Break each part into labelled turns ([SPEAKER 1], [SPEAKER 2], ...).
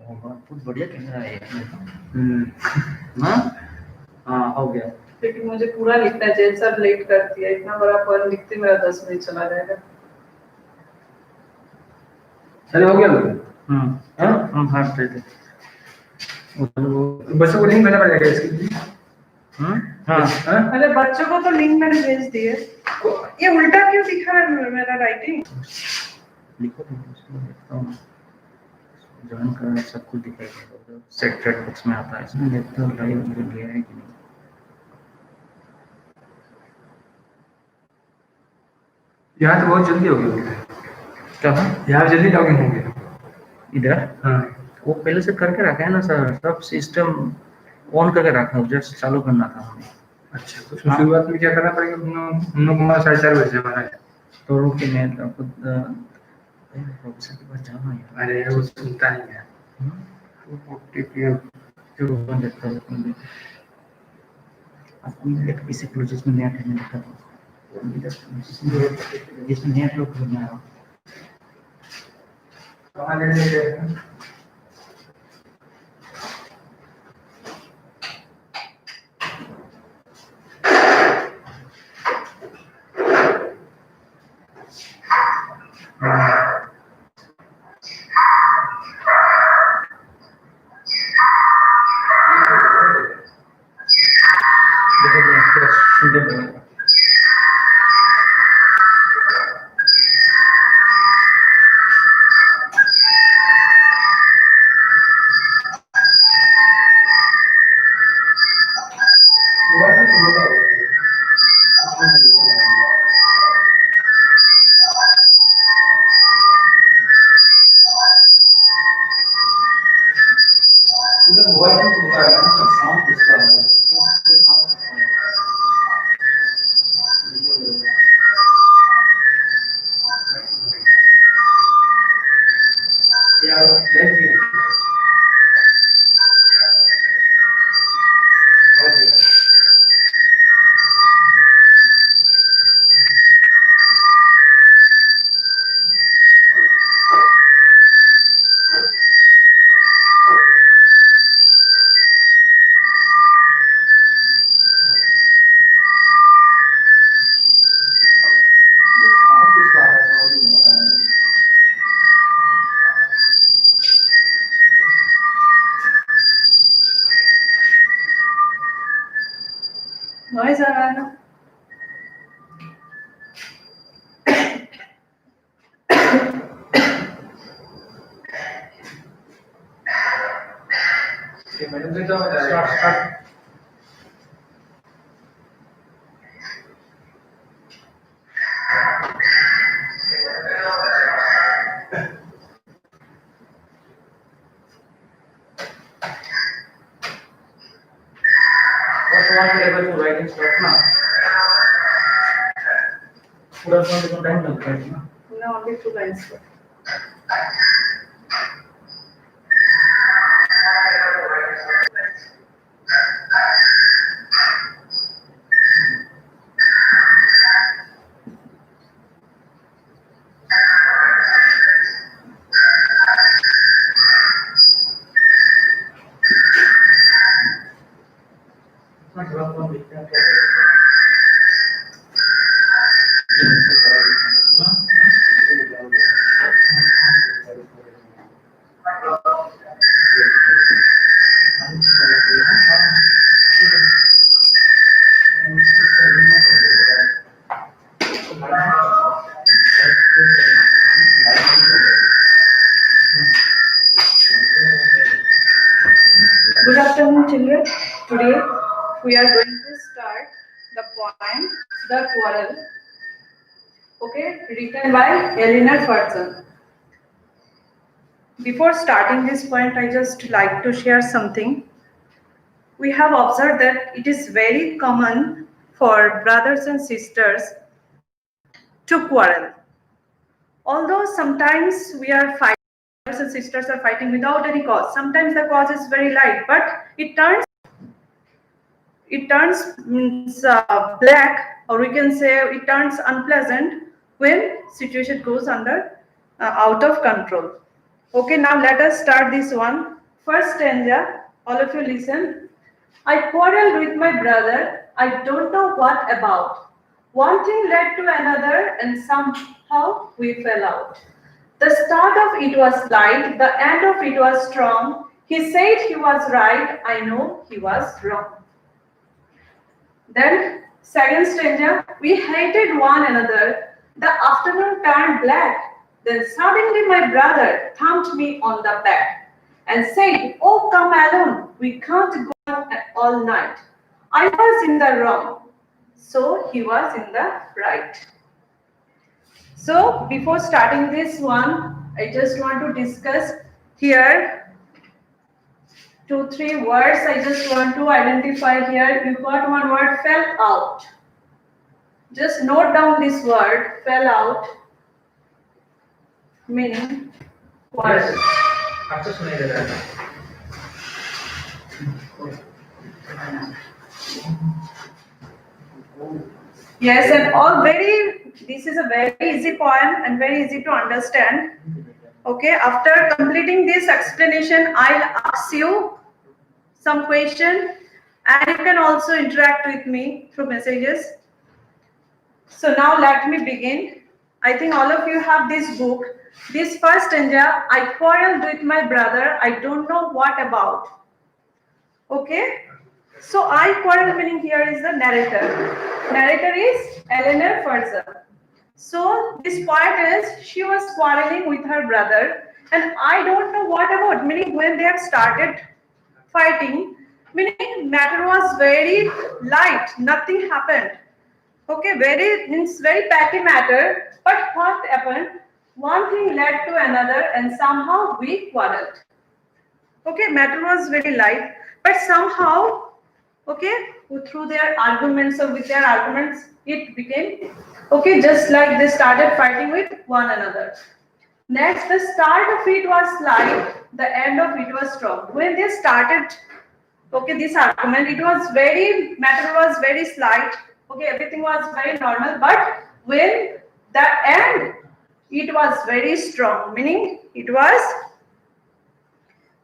[SPEAKER 1] बहुत बढ़िया कैमरा है हाँ हो गया।
[SPEAKER 2] क्योंकि मुझे पूरा लिखना है, जैसा लेट करती है इतना बड़ा पोएम लिखते मेरा 10 मिनट चला जाएगा।
[SPEAKER 3] चलो हो गया
[SPEAKER 1] हम भाग रहे थे
[SPEAKER 3] बच्चों को लिंक देना पड़ेगा इसकी।
[SPEAKER 2] अरे बच्चों को तो लिंक मैंने भेज दिए। ये उल्टा क्यों दिखा है मेरा राइटिंग?
[SPEAKER 1] लिखो तो उसमें देखता हूँ जॉइन का सब कुछ दिखाएगा सेट ट्रेड बॉक्स में आता है इसमें देखता हूँ लाइव मुझे गया है कि नहीं।
[SPEAKER 3] यहाँ तो बहुत जल्दी हो गया
[SPEAKER 1] क्या था
[SPEAKER 3] यहाँ जल्दी लॉगिन हो गया
[SPEAKER 1] इधर।
[SPEAKER 3] हाँ
[SPEAKER 1] वो पहले से करके रखा है ना सर, सब सिस्टम ऑन करके रखा है, जस्ट चालू करना था हमें।
[SPEAKER 3] अच्छा तो शुरुआत में क्या करना पड़ेगा? हम लोग हमारा 4:30 बजे हमारा
[SPEAKER 1] तो रुके मैं आपको प्रोफेसर के पास जाना है।
[SPEAKER 3] अरे वो सुनता नहीं है
[SPEAKER 1] आपको किसी प्रोजेक्ट में नया करने का जिसमें नया लोग करना है
[SPEAKER 3] कहाँ ले लेंगे?
[SPEAKER 2] नॉइज आ रहा है ना?
[SPEAKER 3] मैडम से क्या बताया?
[SPEAKER 1] पूरा टाइम लगता है ना
[SPEAKER 2] only 2 lines. Good afternoon, children. Today we are going to start the poem The Quarrel. Okay, written by Eleanor Ferguson. Before starting this point, I just like to share something. We have observed that it is very common for brothers and sisters to quarrel. Although sometimes we are fighting, brothers and sisters are fighting without any cause. Sometimes the cause is very light, but it turns black, or we can say it turns unpleasant when situation goes out of control. Okay, now let us start this one. First stanza, all of you listen. I quarreled with my brother, I don't know what about. One thing led to another, and somehow we fell out. The start of it was light, the end of it was strong. He said he was right, I know he was wrong. Then, second stanza, we hated one another. The afternoon turned black. Then suddenly my brother thumped me on the back and said, oh, come alone. We can't go on all night. I was in the wrong, so he was in the right. So, before starting this one, I just want to discuss here 2-3 words I just want to identify here. You got one word, fell out. Just note down this word, fell out, meaning quarrel.
[SPEAKER 3] अच्छा सुनाई दे रहा है
[SPEAKER 2] Yes, and all very, this is a very easy poem and very easy to understand. Okay, after completing this explanation, I'll ask you some question and you can also interact with me through messages. So now let me begin. I think all of you have this book. This first stanza, I quarreled with my brother, I don't know what about. Okay? So I quarrel meaning here is the narrator. Narrator is Eleanor Ferzer. So this part is she was quarreling with her brother and I don't know what about, meaning when they have started fighting, meaning matter was very light, nothing happened. Okay, very petty matter, but what happened? One thing led to another and somehow we quarreled. Okay, matter was very light, but somehow, okay, through their arguments or with their arguments, it became, okay, just like they started fighting with one another. Next, the start of it was light, the end of it was strong. When they started, okay, this argument, it was very, matter was very slight, okay, everything was very normal, but when the end, it was very strong, meaning it was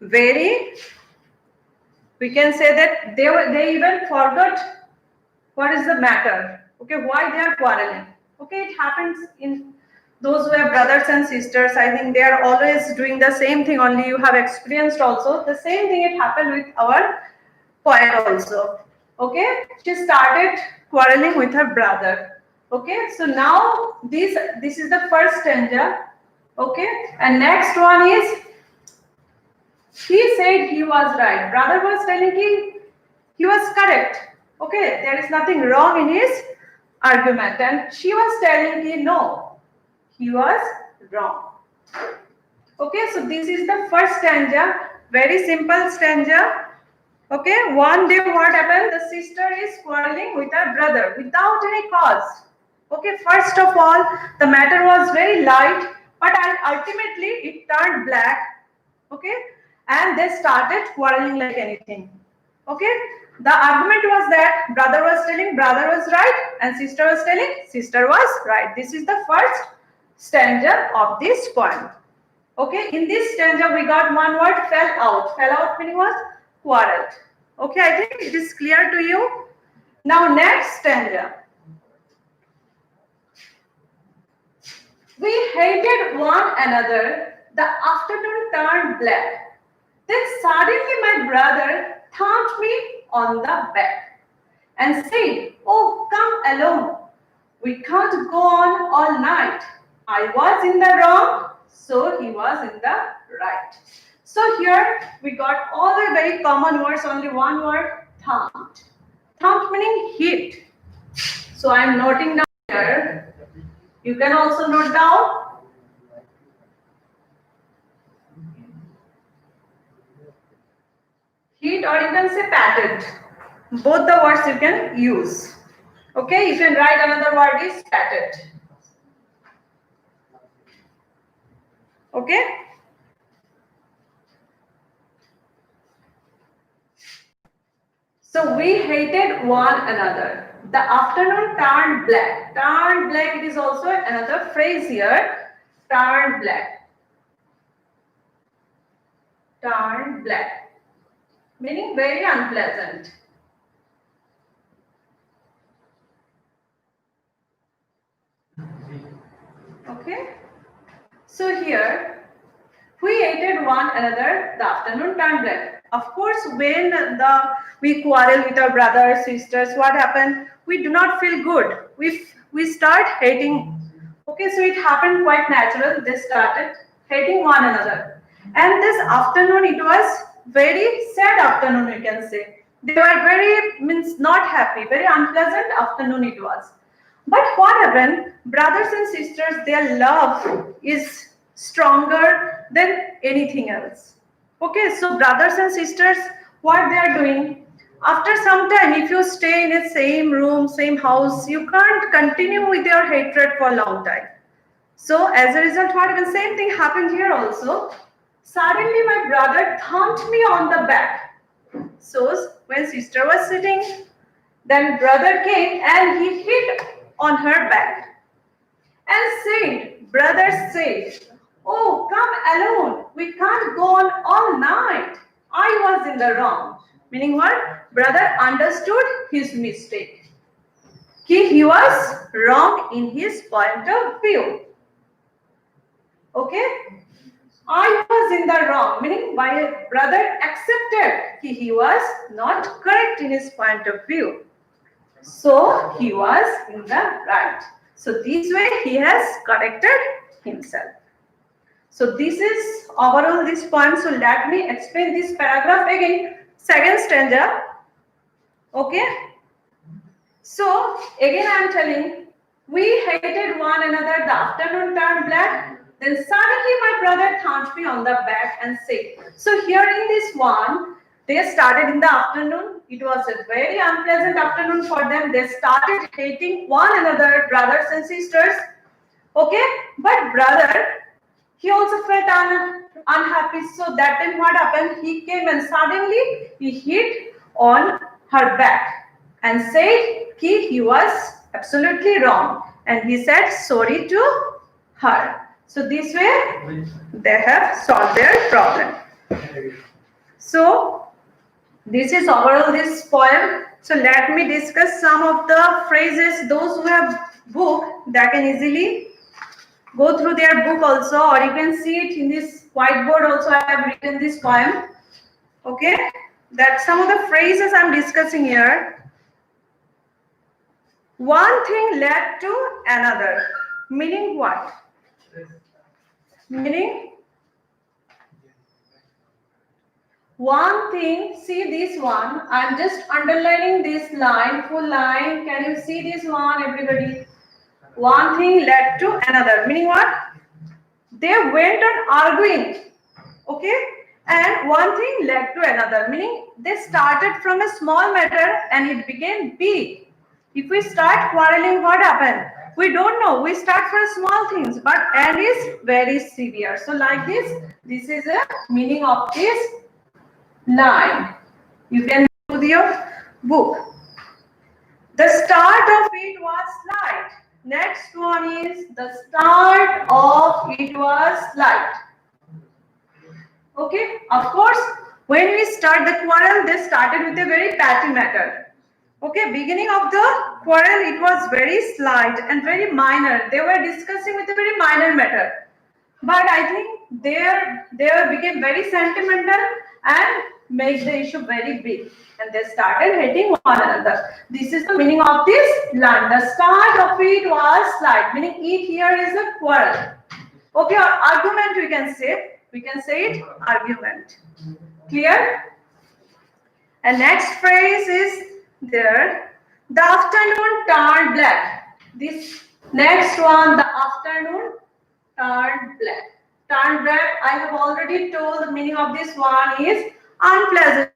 [SPEAKER 2] very, we can say that they even forgot what is the matter, okay, why they are quarreling. Okay, it happens in those who have brothers and sisters. I think they are always doing the same thing, only you have experienced also the same thing. It happened with our poet also. Okay, she started quarreling with her brother. Okay, so now this is the first stanza. Okay, and next one is he said he was right. Brother was telling he was correct. Okay, there is nothing wrong in his argument, and she was telling him no, he was wrong. Okay, so this is the first stanza, very simple stanza. Okay, one day what happened? The sister is quarreling with her brother without any cause. Okay, first of all, the matter was very light, but ultimately it turned black. Okay, and they started quarreling like anything. Okay, the argument was that brother was telling brother was right and sister was telling sister was right. This is the first stanza of this poem. Okay, in this stanza we got one word, fell out. Fell out meaning was quarreled. Okay, I think it is clear to you. Now next stanza. We hated one another. The afternoon turned black. Then suddenly my brother thumped me on the back and said, oh, come alone. We can't go on all night. I was in the wrong, so he was in the right. So here we got all the very common words, only one word, thumped. Thumped meaning hit. So I am noting down here. You can also note down. Hit, or you can say patted. Both the words you can use. Okay, you can write another word is patted. Okay. So we hated one another. The afternoon turned black. Turned black, it is also another phrase here. Turned black. turned black, meaning very unpleasant. Okay. So here, we hated one another, the afternoon turned black. Of course, when we quarrel with our brothers, sisters, what happened? We do not feel good. We start hating. Okay, so it happened quite natural. They started hating one another. And this afternoon, it was very sad afternoon, you can say. They were very, means not happy, very unpleasant afternoon it was. But what happened? Brothers and sisters, their love is stronger than anything else. Okay, so brothers and sisters, what they are doing? After some time, if you stay in the same room, same house, you can't continue with your hatred for a long time. So as a result, what happened? Same thing happened here also. Suddenly, my brother thumped me on the back. So when sister was sitting, then brother came and he hit on her back and brother said, "Oh, come alone. We can't go on all night. I was in the wrong." Meaning what? Brother understood his mistake. He was wrong in his point of view. Okay? I was in the wrong, meaning my brother accepted he was not correct in his point of view. So he was in the right. So this way he has corrected himself. So this is overall this poem. So let me explain this paragraph again. Second stanza. Okay. So again I am telling, we hated one another. The afternoon turned black. Then suddenly my brother thumped me on the back and said. So here in this one, they started in the afternoon. It was a very unpleasant afternoon for them. They started hating one another, brothers and sisters. Okay, but brother, he also felt unhappy. So that time what happened? He came and suddenly he hit on her back and said he was absolutely wrong. And he said sorry to her. So this way they have solved their problem. So this is overall this poem. So let me discuss some of the phrases. Those who have book, they can easily go through their book also, or you can see it in this whiteboard also. I have written this poem. Okay, that's some of the phrases I'm discussing here. One thing led to another. Meaning what? Meaning one thing, see this one, I'm just underlining this line, full line. Can you see this one, everybody? One thing led to another. Meaning what? They went on arguing. Okay? And one thing led to another. Meaning they started from a small matter and it became big. If we start quarreling, what happened? We don't know. We start for small things, but end is very severe. So like this is a meaning of this line. You can do your book. The start of it was slight. Next one is the start of it was slight. Okay, of course, when we start the quarrel, they started with a very petty matter. Okay, beginning of the quarrel, it was very slight and very minor. They were discussing with a very minor matter. But I think they became very sentimental and made the issue very big. And they started hating one another. This is the meaning of this line. The start of it was slight, meaning it here is a quarrel. Okay, or argument we can say. We can say it argument. Clear? And next phrase is there. The afternoon turned black. This next one, the afternoon turned black. Turned black, I have already told the meaning of this one is unpleasant.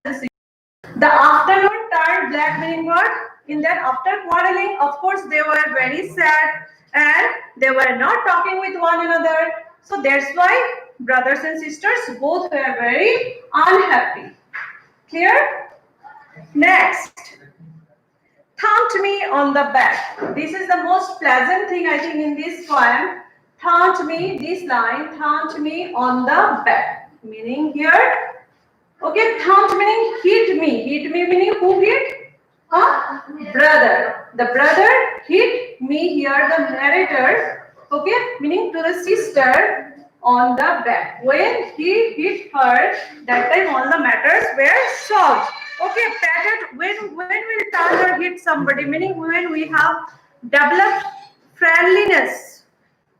[SPEAKER 2] The afternoon turned black, meaning what? In that after quarreling, of course, they were very sad and they were not talking with one another. So that's why brothers and sisters both were very unhappy. Clear? Next, thumped me on the back. This is the most pleasant thing I think in this poem. Thumped me, this line, thumped me on the back. meaning here. Okay, thumped meaning hit me. Hit me meaning who hit? Brother. The brother hit me here, the narrator. Okay, meaning to the sister on the back. When he hit her, that time all the matters were solved. Okay, patted when we touch or hit somebody, meaning when we have developed friendliness.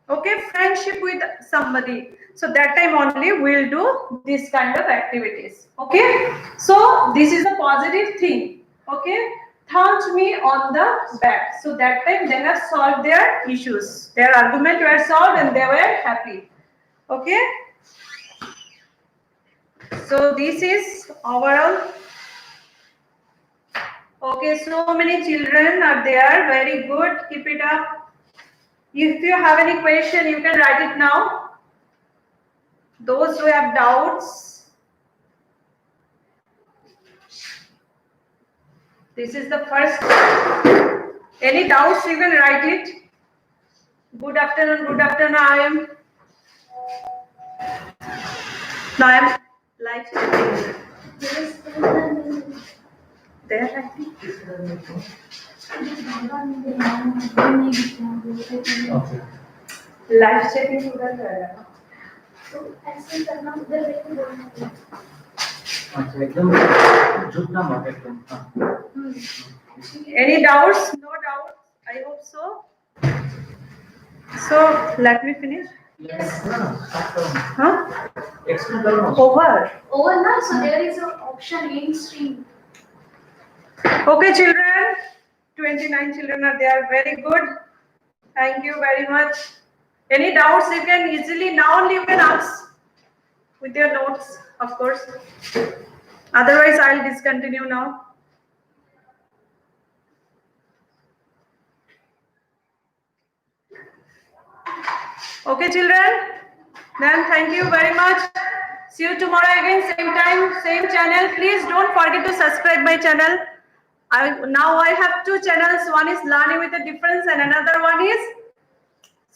[SPEAKER 2] Okay, friendship with somebody, so that time only we'll do this kind of activities. Okay, so this is a positive thing. Okay, thumped me on the back, so that time they have solved their issues, their argument were solved and they were happy. Okay, so this is overall. Okay, so many children are there, very good, keep it up. If you have any question, you can write it now. Those who have doubts, this is the first. Any doubts, you can write it. Good afternoon, I am. Now I am live chatting. There, I think.
[SPEAKER 1] Okay.
[SPEAKER 2] Live chatting उधर रहेगा.
[SPEAKER 4] तो ऐसे करना उधर लेके बोलना है.
[SPEAKER 1] अच्छा एकदम झुकना मत एकदम.
[SPEAKER 2] Any doubts? No doubts. I hope so. So let me finish.
[SPEAKER 1] Yes. Stop करो.
[SPEAKER 2] Huh?
[SPEAKER 1] Explain करो ना.
[SPEAKER 2] Over.
[SPEAKER 4] Over now, so there is an option in stream.
[SPEAKER 2] Okay, children. 29 children are there. Very good. Thank you very much. Any doubts? You can easily now only you can ask with your notes, of course. Otherwise, I'll discontinue now. Okay, children. Then thank you very much. See you tomorrow again, same time, same channel. Please don't forget to subscribe my channel. Now I have two channels. One is Learning with a Difference and another one is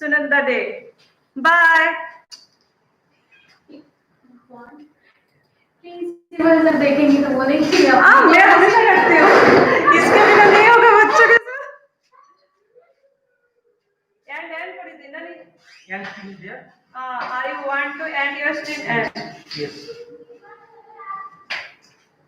[SPEAKER 2] Sunanda Dey. Bye.
[SPEAKER 4] Please, जब देखेंगे तो बोलेंगे
[SPEAKER 2] हाँ मैं हमेशा करती हूँ. इसके बिना नहीं होगा बच्चों के साथ. And for is in
[SPEAKER 1] And finish there.
[SPEAKER 2] I want to end your stream and.
[SPEAKER 1] Yes.